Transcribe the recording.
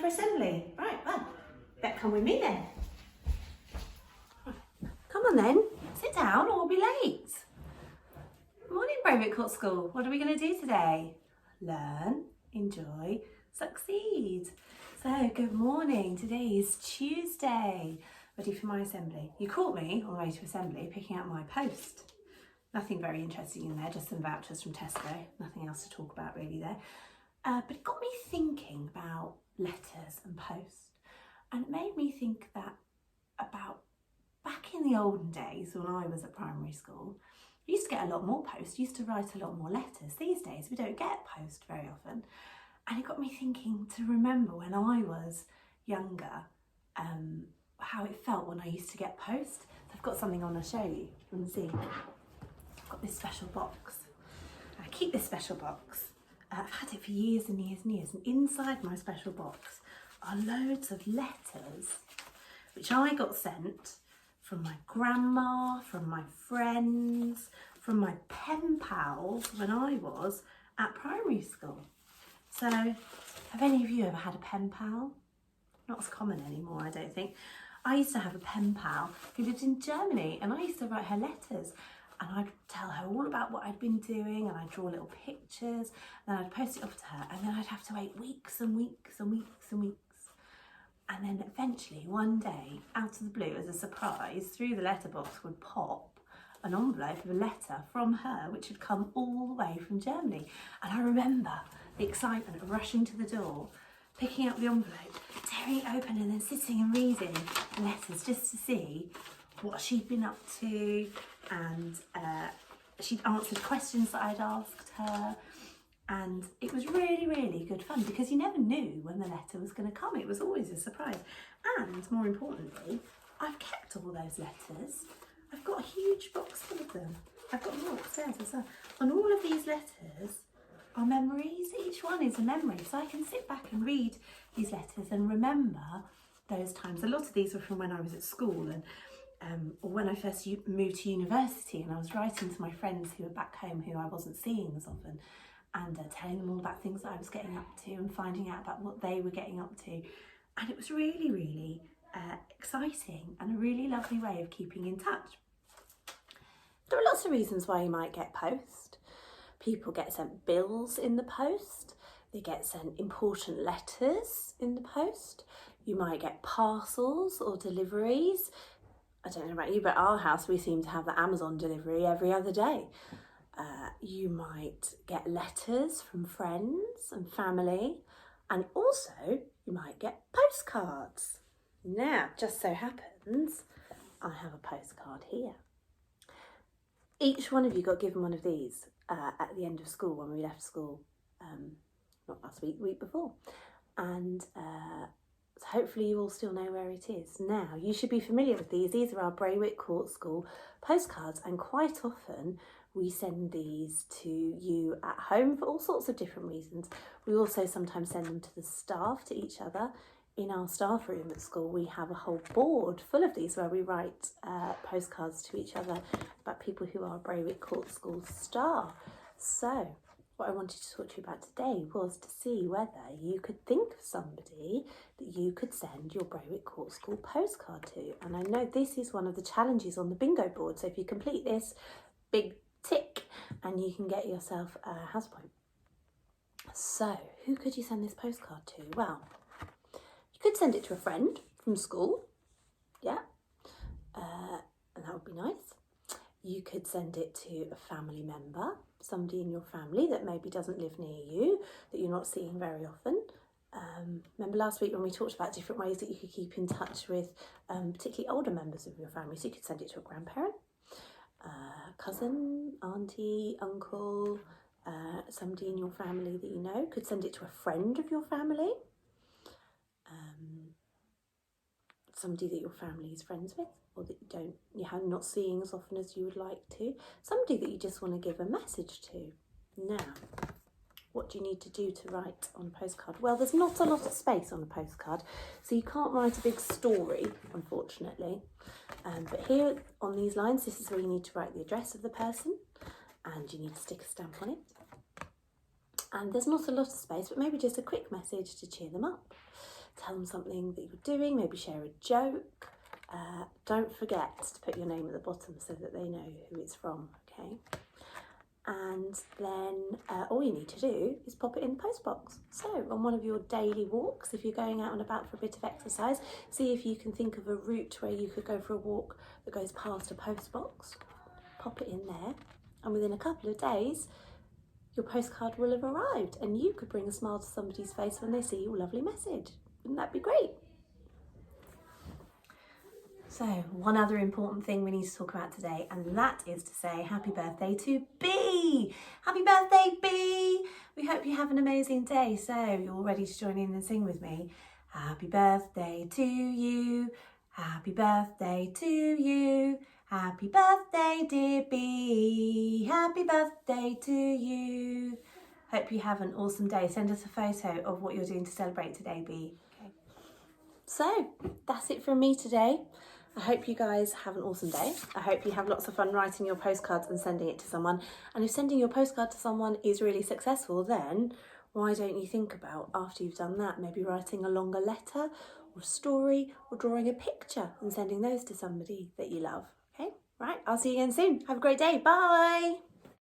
for assembly. Right, well, better come with me then. Come on then, sit down or we'll be late. Morning, Braywick Court School. What are we going to do today? Learn, enjoy, succeed. So, good morning. Today is Tuesday. Ready for my assembly. You caught me on the way to assembly picking out my post. Nothing very interesting in there, just some vouchers from Tesco. Nothing else to talk about really there. But it got me thinking about letters and post. And it made me think that about back in the olden days when I was at primary school, I used to get a lot more post, used to write a lot more letters. These days we don't get post very often. And it got me thinking to remember when I was younger, how it felt when I used to get post. So I've got something I want to show you. You want to see? I've got this special box. I keep this special box. I've had it for years and years and years. And inside my special box are loads of letters which I got sent from my grandma, from my friends, from my pen pals when I was at primary school. So, have any of you ever had a pen pal? Not as common anymore, I don't think. I used to have a pen pal who lived in Germany, and I used to write her letters, and I'd tell her all about what I'd been doing, and I'd draw little pictures, and then I'd post it off to her, and then I'd have to wait weeks and weeks and weeks and weeks. And then eventually, one day, out of the blue, as a surprise, through the letterbox would pop an envelope of a letter from her, which had come all the way from Germany. And I remember the excitement of rushing to the door, picking up the envelope, tearing it open, and then sitting and reading the letters just to see what she'd been up to. And she'd answered questions that I'd asked her. And it was really, really good fun because you never knew when the letter was going to come. It was always a surprise. And more importantly, I've kept all those letters. I've got a huge box full of them. I've got more upstairs as well. And all of these letters are memories. Each one is a memory. So I can sit back and read these letters and remember those times. A lot of these were from when I was at school and or when I first moved to university, and I was writing to my friends who were back home who I wasn't seeing as often, and telling them all about things that I was getting up to and finding out about what they were getting up to. And it was really, really exciting and a really lovely way of keeping in touch. There are lots of reasons why you might get post. People get sent bills in the post. They get sent important letters in the post. You might get parcels or deliveries. I don't know about you, but at our house we seem to have the Amazon delivery every other day. You might get letters from friends and family, and also you might get postcards. Now, just so happens, I have a postcard here. Each one of you got given one of these at the end of school when we left school, not last week, the week before. And so hopefully you all still know where it is. Now, you should be familiar with these. These are our Braywick Court School postcards, and quite often we send these to you at home for all sorts of different reasons. We also sometimes send them to the staff, to each other. In our staff room at school, we have a whole board full of these where we write postcards to each other about people who are Braywick Court School staff. So, what I wanted to talk to you about today was to see whether you could think of somebody that you could send your Braywick Court School postcard to. And I know this is one of the challenges on the bingo board. So if you complete this, big tick, and you can get yourself a house point. So, who could you send this postcard to? Well, you could send it to a friend from school, yeah, and that would be nice. You could send it to a family member, somebody in your family that maybe doesn't live near you, that you're not seeing very often. Remember last week when we talked about different ways that you could keep in touch with particularly older members of your family? So you could send it to a grandparent, cousin, auntie, uncle, somebody in your family that you know. Could send it to a friend of your family, somebody that your family is friends with, or that you're not seeing as often as you would like to. Somebody that you just want to give a message to. Now, what do you need to do to write on a postcard? Well, there's not a lot of space on a postcard, so you can't write a big story, unfortunately. But here on these lines, this is where you need to write the address of the person, and you need to stick a stamp on it. And there's not a lot of space, but maybe just a quick message to cheer them up. tell them something that you're doing, maybe share a joke. Don't forget to put your name at the bottom so that they know who it's from, okay? And then all you need to do is pop it in the postbox. So on one of your daily walks, if you're going out and about for a bit of exercise, see if you can think of a route where you could go for a walk that goes past a postbox. Pop it in there, and within a couple of days, your postcard will have arrived and you could bring a smile to somebody's face when they see your lovely message. Wouldn't that be great? So one other important thing we need to talk about today, and that is to say happy birthday to B. Happy birthday, B. We hope you have an amazing day. So you're all ready to join in and sing with me. Happy birthday to you. Happy birthday to you. Happy birthday, dear B. Happy birthday to you. Hope you have an awesome day. Send us a photo of what you're doing to celebrate today, B. Okay. So that's it from me today. I hope you guys have an awesome day. I hope you have lots of fun writing your postcards and sending it to someone. And if sending your postcard to someone is really successful, then why don't you think about, after you've done that, maybe writing a longer letter or a story or drawing a picture and sending those to somebody that you love. Okay, right, I'll see you again soon. Have a great day. Bye.